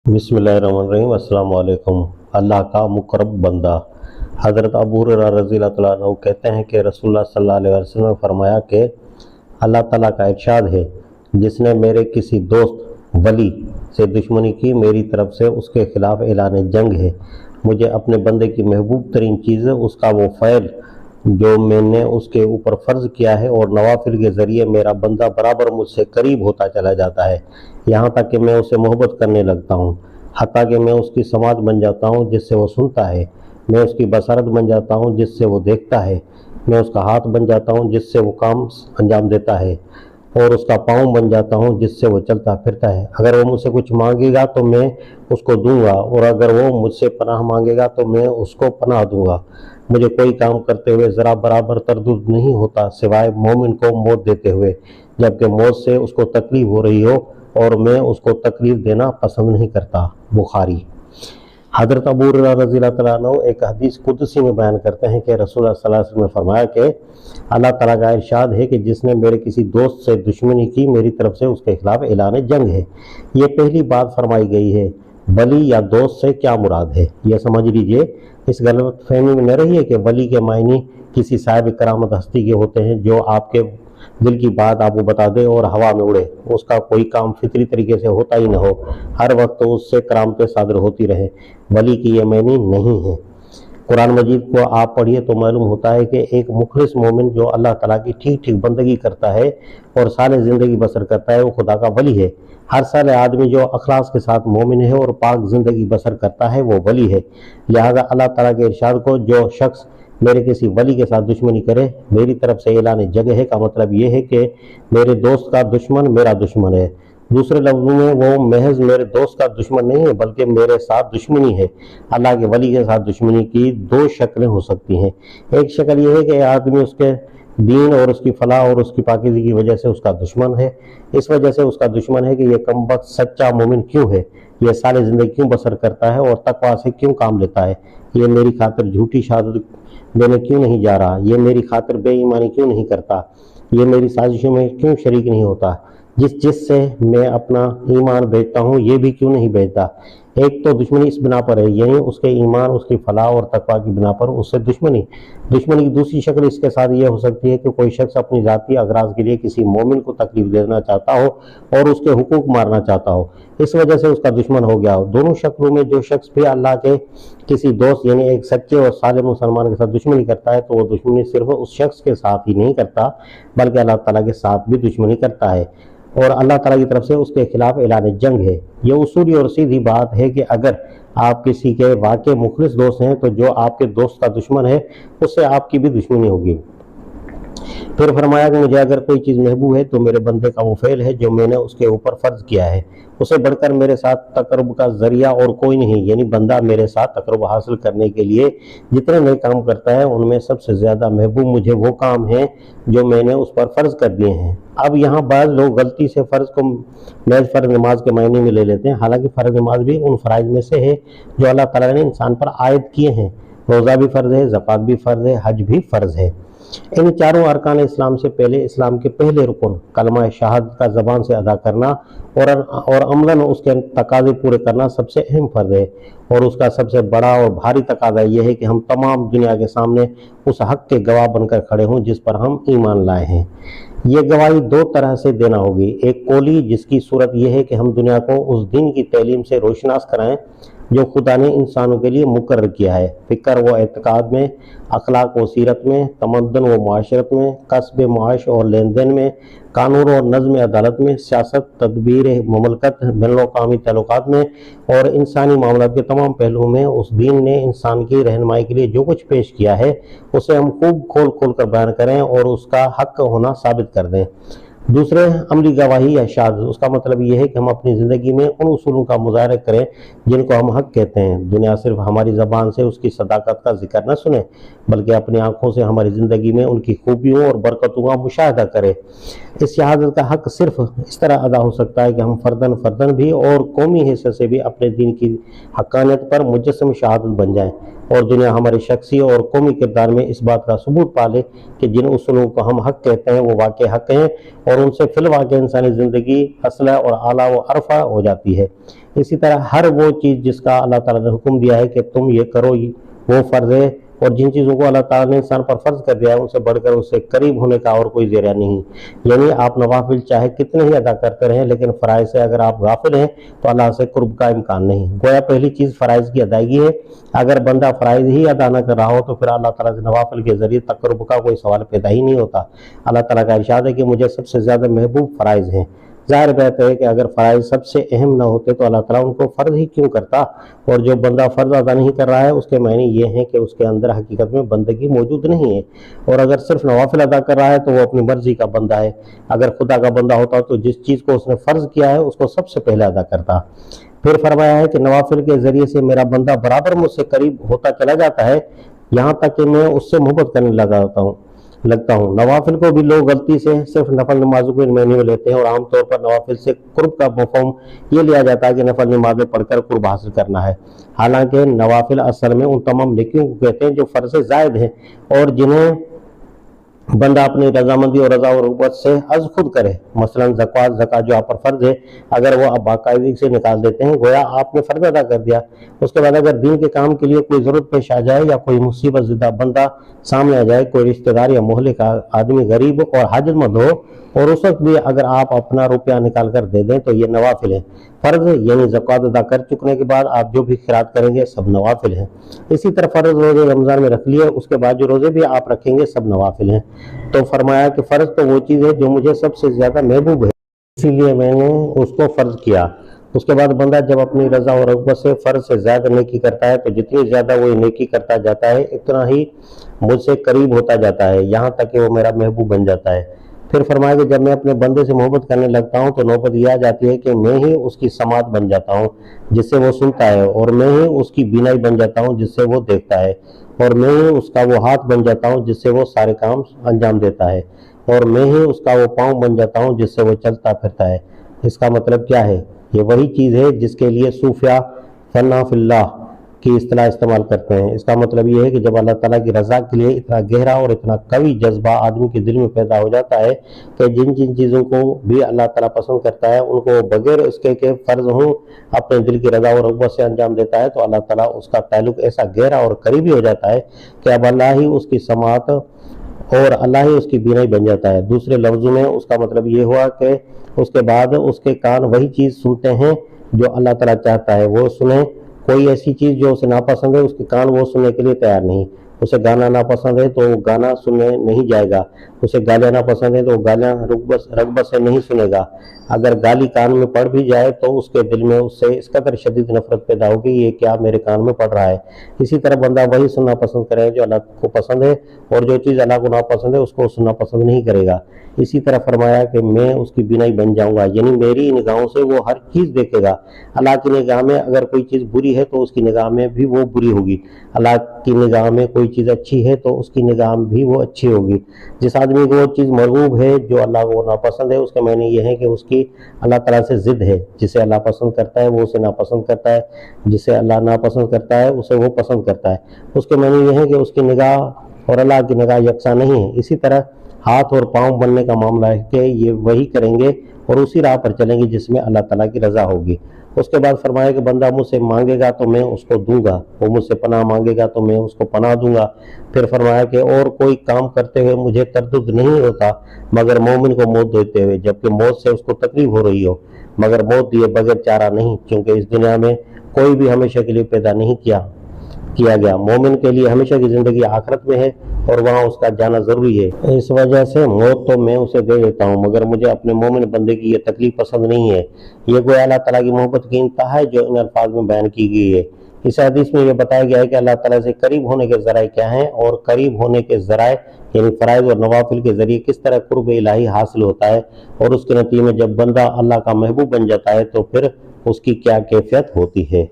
बिस्मिल्लाहिर्रहमानिर्रहीम। अस्सलाम वालेकुम। अल्लाह का मुकर्रब बंदा हज़रत अबू हुरैरा रज़ियल्लाहु तआला अन्हु कहते हैं कि रसूलुल्लाह सल्लल्लाहु अलैहि वसल्लम ने फरमाया कि अल्लाह ताला का इरशाद है, जिसने मेरे किसी दोस्त वली से दुश्मनी की, मेरी तरफ से उसके खिलाफ ऐलान जंग है। मुझे अपने बंदे की महबूब तरीन चीज़ उसका वो फ़ैल जो मैंने उसके ऊपर फ़र्ज़ किया है, और नवाफिल के ज़रिए मेरा बंदा बराबर मुझसे करीब होता चला जाता है, यहाँ तक कि मैं उसे मोहब्बत करने लगता हूँ, हत्ता कि मैं उसकी समात बन जाता हूँ जिससे वो सुनता है, मैं उसकी बसारत बन जाता हूँ जिससे वो देखता है, मैं उसका हाथ बन जाता हूँ जिससे वो काम अंजाम देता है, और उसका पाँव बन जाता हूँ जिससे वो चलता फिरता है। अगर वो मुझसे कुछ मांगेगा तो मैं उसको दूंगा, और अगर वो मुझसे पनाह मांगेगा तो मैं उसको पनाह दूंगा। मुझे कोई काम करते हुए ज़रा बराबर तरदुद नहीं होता सिवाय मोमिन को मौत देते हुए, जबकि मौत से उसको तकलीफ़ हो रही हो, और मैं उसको तकलीफ़ देना पसंद नहीं करता। बुखारी। हज़रत अबू हुरैरा रज़ियल्लाहु तआला अन्हु एक हदीस कुदसी में बयान करते हैं कि रसूलुल्लाह सल्लल्लाहु अलैहि वसल्लम ने फरमाया कि अल्लाह ताला का इरशाद है कि जिसने मेरे किसी दोस्त से दुश्मनी की, मेरी तरफ से उसके खिलाफ ऐलान जंग है। ये पहली बात फरमाई गई है। वली या दोस्त से क्या मुराद है, यह समझ लीजिए। इस गलत फहमी में न रहिए कि वली के मायने किसी साहिब करामत हस्ती के होते हैं जो आपके दिल की बात आपको बता दे और हवा में उड़े, उसका कोई काम फितरी तरीके से होता ही न हो, हर वक्त उससे करामतें सादर होती रहे। वली की ये मायने नहीं है। कुरान मजीद को आप पढ़िए तो मालूम होता है कि एक मुखलिस मोमिन जो अल्लाह ताला की ठीक ठीक बंदगी करता है और साले ज़िंदगी बसर करता है, वो खुदा का वली है। हर साले आदमी जो अखलास के साथ मोमिन है और पाक ज़िंदगी बसर करता है, वो वली है। लिहाजा अल्लाह ताला के इरशाद को जो शख्स मेरे किसी वली के साथ दुश्मनी करे, मेरी तरफ से ऐलान जंग है का मतलब ये है कि मेरे दोस्त का दुश्मन मेरा दुश्मन है। दूसरे लफ्ज़ों में वो महज मेरे दोस्त का दुश्मन नहीं है, बल्कि मेरे साथ दुश्मनी है। अल्लाह के वली के साथ दुश्मनी की दो शक्लें हो सकती हैं। एक शक्ल ये है कि आदमी उसके दीन और उसकी फलाह और उसकी पाकीज़गी की वजह से उसका दुश्मन है। इस वजह से उसका दुश्मन है कि ये कमबख्त सच्चा मोमिन क्यों है, ये सारे ज़िंदगी क्यों बसर करता है और तकवा से क्यों काम लेता है, ये मेरी खातिर झूठी शहादत देने क्यों नहीं जा रहा, ये मेरी खातिर बेईमानी क्यों नहीं करता, ये मेरी साजिशों में क्यों शरीक नहीं होता, जिससे मैं अपना ईमान बेचता हूँ ये भी क्यों नहीं बेचता। एक तो दुश्मनी इस बिना पर है, यानी उसके ईमान, उसकी फलाह और तकवा की बिना पर उससे दुश्मनी। दुश्मनी की दूसरी शक्ल इसके साथ ये हो सकती है कि कोई शख्स अपनी ज़ाती अगराज के लिए किसी मोमिन को तकलीफ देना चाहता हो और उसके हुकूक मारना चाहता हो, इस वजह से उसका दुश्मन हो गया हो। दोनों शक्लों में जो शख्स भी अल्लाह के किसी दोस्त यानी एक सच्चे और साले मुसलमान के साथ दुश्मनी करता है, तो वो दुश्मनी सिर्फ उस शख्स के साथ ही नहीं करता, बल्कि अल्लाह ताला के साथ भी दुश्मनी करता है, और अल्लाह ताला की तरफ से उसके खिलाफ ऐलान जंग है। ये उसूली और सीधी बात है कि अगर आप किसी के वाकई मुखलिस दोस्त हैं, तो जो आपके दोस्त का दुश्मन है उससे आपकी भी दुश्मनी होगी। फिर फरमाया कि मुझे अगर कोई चीज़ महबूब है तो मेरे बंदे का वो फ़ेल है जो मैंने उसके ऊपर फ़र्ज़ किया है, उसे बढ़कर मेरे साथ तकर्रुब का ज़रिया और कोई नहीं। यानी बंदा मेरे साथ तकर्रुब हासिल करने के लिए जितने नए काम करता है, उनमें सबसे ज़्यादा महबूब मुझे वो काम हैं जो मैंने उस पर फ़र्ज़ कर दिए हैं। अब यहाँ बाज़ लोग गलती से फ़र्ज़ को महज फ़र्ज़ नमाज के मायने में ले लेते हैं, हालांकि फ़र्ज़ नमाज भी उन फ़राइज़ में से है जो अल्लाह ताला ने इंसान पर आयद किए हैं। रोज़ा भी फ़र्ज़ है, ज़कात भी फ़र्ज़ है, हज भी फ़र्ज़ है। इन चारों अरकान इस्लाम से पहले इस्लाम के पहले रुकन कलमा शहादत का ज़बान से अदा करना और अमलन उसके तकाज़े पूरे करना सबसे अहम फ़र्ज़ है, और उसका सबसे बड़ा और भारी तकाज़ा यह है कि हम तमाम दुनिया के सामने उस हक़ के गवाह बनकर खड़े हों जिस पर हम ईमान लाए हैं। ये गवाही दो तरह से देना होगी। एक कौली, जिसकी सूरत यह है कि हम दुनिया को उस दिन की तालीम से रोशनास कराएं जो खुदा ने इंसानों के लिए मुकर्रर किया है, फ़िक्र व एतकाद में, अखलाक व सीरत में, तमद्दुन व माशरत में, कसब माश और लेन देन में, कानून और नज़्म अदालत में, सियासत, तदबीर ममलकत, बैनुल-अक़वामी ताल्लुकात में और इंसानी मामलात के तमाम पहलुओं में उस दीन ने इंसान की रहनुमाई के लिए जो कुछ पेश किया है, उसे हम खूब खोल खोल कर बयान करें और उसका हक़ होना साबित कर दें। दूसरे अमली गवाही या शहादत, उसका मतलब ये है कि हम अपनी ज़िंदगी में उन उसूलों का मुज़ाहरा करें जिनको हम हक़ कहते हैं। दुनिया सिर्फ हमारी ज़बान से उसकी सदाकत का जिक्र न सुने, बल्कि अपनी आँखों से हमारी ज़िंदगी में उनकी खूबियों और बरकतों का मुशाहिदा करे। इस शहादत का हक़ सिर्फ इस तरह अदा हो सकता है कि हम फ़र्दन भी और कौमी हिस्से से भी अपने दीन की हक़ानियत पर मुजस्सम शहादत बन जाएँ। اور दुनिया हमारे शख्सी और कौमी किरदार में इस बात का सबूत पा ले कि जिन उसूलों को हम हक कहते हैं वो वाकई हक हैं और उनसे फिल वाकई इंसानी ज़िंदगी असला और आला व अरफा हो जाती है। इसी तरह हर वो चीज़ जिसका अल्लाह ताला ने हुक्म दिया है कि तुम ये करो, वो फ़र्ज़ है, और जिन चीज़ों को अल्लाह ताला ने इंसान पर फ़र्ज़ कर दिया है उनसे बढ़कर उससे करीब होने का और कोई ज़रिया नहीं। यानी आप नवाफिल चाहे कितने ही अदा करते रहें, लेकिन फ़राइज़ से अगर आप गाफिल हैं तो अल्लाह से कुर्ब का इम्कान नहीं। गोया पहली चीज़ फ़राइज़ की अदायगी है। अगर बंदा फ़राइज़ ही अदा न कर रहा हो तो फिर अल्लाह ताला से नवाफिल के ज़रिए तक़र्रुब का कोई सवाल पैदा ही नहीं होता। अल्लाह ताला का इरशाद है कि मुझे सबसे ज़्यादा महबूब फ़राइज़ हैं। ज़ाहिर बात है कि अगर फ़राइज़ सबसे अहम ना होते तो अल्लाह ताला उनको फ़र्ज़ ही क्यों करता। और जो बंदा फ़र्ज़ अदा नहीं कर रहा है उसके मायने ये हैं कि उसके अंदर हकीकत में बंदगी मौजूद नहीं है। और अगर सिर्फ नवाफिल अदा कर रहा है तो वो अपनी मर्ज़ी का बंदा है। अगर खुदा का बंदा होता तो जिस चीज़ को उसने फ़र्ज़ किया है उसको सबसे पहले अदा करता। फिर फरमाया है कि नवाफिल के ज़रिए से मेरा बंदा बराबर मुझसे करीब होता चला जाता है, यहाँ तक कि मैं उससे मोहब्बत करने लगता हूँ। नवाफिल को भी लोग गलती से सिर्फ नफल नमाजों को मायने में लेते हैं और आमतौर पर नवाफिल से कुर्ब का मफ़हूम ये लिया जाता है कि नफल नमाज़ें पढ़कर कुर्ब हासिल करना है। हालांकि नवाफिल असल में उन तमाम नेकियों को कहते हैं जो फ़र्ज़ से ज़ायद हैं और जिन्हें बंदा अपनी रजामंदी और रजा और रग़बत से अज़ खुद करे। मसलन ज़कात जो आप पर फ़र्ज़ है, अगर वो आप बाकायदगी से निकाल देते हैं गोया आपने फ़र्ज़ अदा कर दिया। उसके बाद अगर दीन के काम के लिए कोई ज़रूरत पेश आ जाए या कोई मुसीबत ज़िदा बंदा सामने आ जाए, कोई रिश्तेदार या मोहल्ले का आदमी गरीब और हाजतमंद हो और उस वक्त भी अगर आप अपना रुपया निकाल कर दे दें तो ये नवाफिल है। फ़र्ज़ यानी ज़कात अदा कर चुकने के बाद आप जो भी खैरात करेंगे सब नवाफिल हैं। इसी तरह फ़र्ज़ रोज़े रमज़ान में रख लिए, उसके बाद जो रोज़े भी आप रखेंगे सब नवाफिल हैं। तो फरमाया कि फ़र्ज़ तो वो चीज़ है जो मुझे सबसे ज़्यादा महबूब है, इसीलिए मैंने उसको फ़र्ज़ किया। उसके बाद बंदा जब अपनी रज़ा और रग़बत से फ़र्ज़ से ज़्यादा नेकी करता है तो जितनी ज़्यादा वो नेकी करता जाता है इतना ही मुझसे करीब होता जाता है, यहाँ तक कि वो मेरा महबूब बन जाता है। फिर फरमाया कि जब मैं अपने बंदे से मोहब्बत करने लगता हूँ तो नौबत यह आ जाती है कि मैं ही उसकी समात बन जाता हूँ जिससे वो सुनता है, और मैं ही उसकी बीनाई बन जाता हूँ जिससे वो देखता है, और मैं ही उसका वो हाथ बन जाता हूँ जिससे वो सारे काम अंजाम देता है, और मैं ही उसका वो पाँव बन जाता हूँ जिससे वो चलता फिरता है। इसका मतलब क्या है? ये वही चीज़ है जिसके लिए सूफिया फन्ना फिल्लाह की इस्तिलाह इस्तेमाल करते हैं। इसका मतलब ये है कि जब अल्लाह ताला की रज़ा के लिए इतना गहरा और इतना कवी जज्बा आदमी के दिल में पैदा हो जाता है कि जिन जिन चीज़ों को भी अल्लाह ताला पसंद करता है उनको बगैर उसके के फ़र्ज़ हों अपने दिल की रज़ा और रग़बत से अंजाम देता है, तो अल्लाह ताला उसका ताल्लुक़ ऐसा गहरा और करीबी हो जाता है कि अब अल्लाह ही उसकी समात और अल्लाह ही उसकी बीनाई बन जाता है। दूसरे लफ्ज़ों में उसका मतलब ये हुआ कि उसके बाद उसके कान वही चीज़ सुनते हैं जो अल्लाह ताला चाहता है वो सुने। कोई ऐसी चीज़ जो उसे नापसंद है उसके कान वो सुनने के लिए तैयार नहीं। उसे गाना नापसंद है तो वो गाना सुनने नहीं जाएगा, उसे गालियाँ नापसंद है तो वो गालियाँ रग़बत से नहीं सुनेगा। अगर गाली कान में पड़ भी जाए तो उसके दिल में उससे इस कदर शदीद नफ़रत पैदा होगी ये क्या मेरे कान में पड़ रहा है। इसी तरह बंदा वही सुनना पसंद करे जो अल्लाह को पसंद है, और जो चीज़ अल्लाह को नापसंद है उसको सुनना पसंद नहीं करेगा। इसी तरह फरमाया कि मैं उसकी बीनाई बन जाऊँगा, यानी मेरी निगाहों से वो हर चीज़ देखेगा। अल्लाह की निगाह में अगर कोई चीज़ बुरी है तो उसकी निगाह में भी वो बुरी होगी, अल्लाह की निगाह में कोई चीज़ अच्छी है तो उसकी निगाह में भी वो अच्छी होगी। जिस आदमी को वो चीज़ मरगूब है जो अल्लाह को नापसंद है उसके मायने ये है कि उसकी अल्लाह ताला से ज़िद है। जिसे अल्लाह पसंद करता है वो उसे नापसंद करता है, जिसे अल्लाह नापसंद करता है उसे वो पसंद करता है। उसके मायने ये है कि उसकी निगाह और अल्लाह की निगाह यकसा नहीं है। इसी तरह हाथ और पाँव बनने का मामला है कि ये वही करेंगे और उसी राह पर चलेंगे जिसमें अल्लाह ताला की रज़ा होगी। उसके बाद फरमाया कि बंदा मुझसे मांगेगा तो मैं उसको दूंगा, वो मुझसे पनाह मांगेगा तो मैं उसको पनाह दूंगा। फिर फरमाया कि और कोई काम करते हुए मुझे तरद्दुद नहीं होता मगर मोमिन को मौत देते हुए, जबकि मौत से उसको तकलीफ हो रही हो, मगर मौत दिए बगैर चारा नहीं, क्योंकि इस दुनिया में कोई भी हमेशा के लिए पैदा नहीं किया गया। मोमिन के लिए हमेशा की ज़िंदगी आखिरत में है और वहाँ उसका जाना ज़रूरी है। इस वजह से मौत तो मैं उसे दे देता हूँ मगर मुझे अपने मोमिन बंदे की ये तकलीफ पसंद नहीं है। ये गोया अल्लाह ताला की मोहब्बत की इंतहा है जो इन अल्फाज में बयान की गई है। इस हदीस में ये बताया गया है कि अल्लाह ताला से करीब होने के ज़राए क्या हैं और करीब होने के ज़राए यानी फ़राइज़ और नवाफिल के ज़रिए किस तरह कुर्ब इलाही हासिल होता है, और उसके नतीजे में जब बंदा अल्लाह का महबूब बन जाता है तो फिर उसकी क्या कैफियत होती है।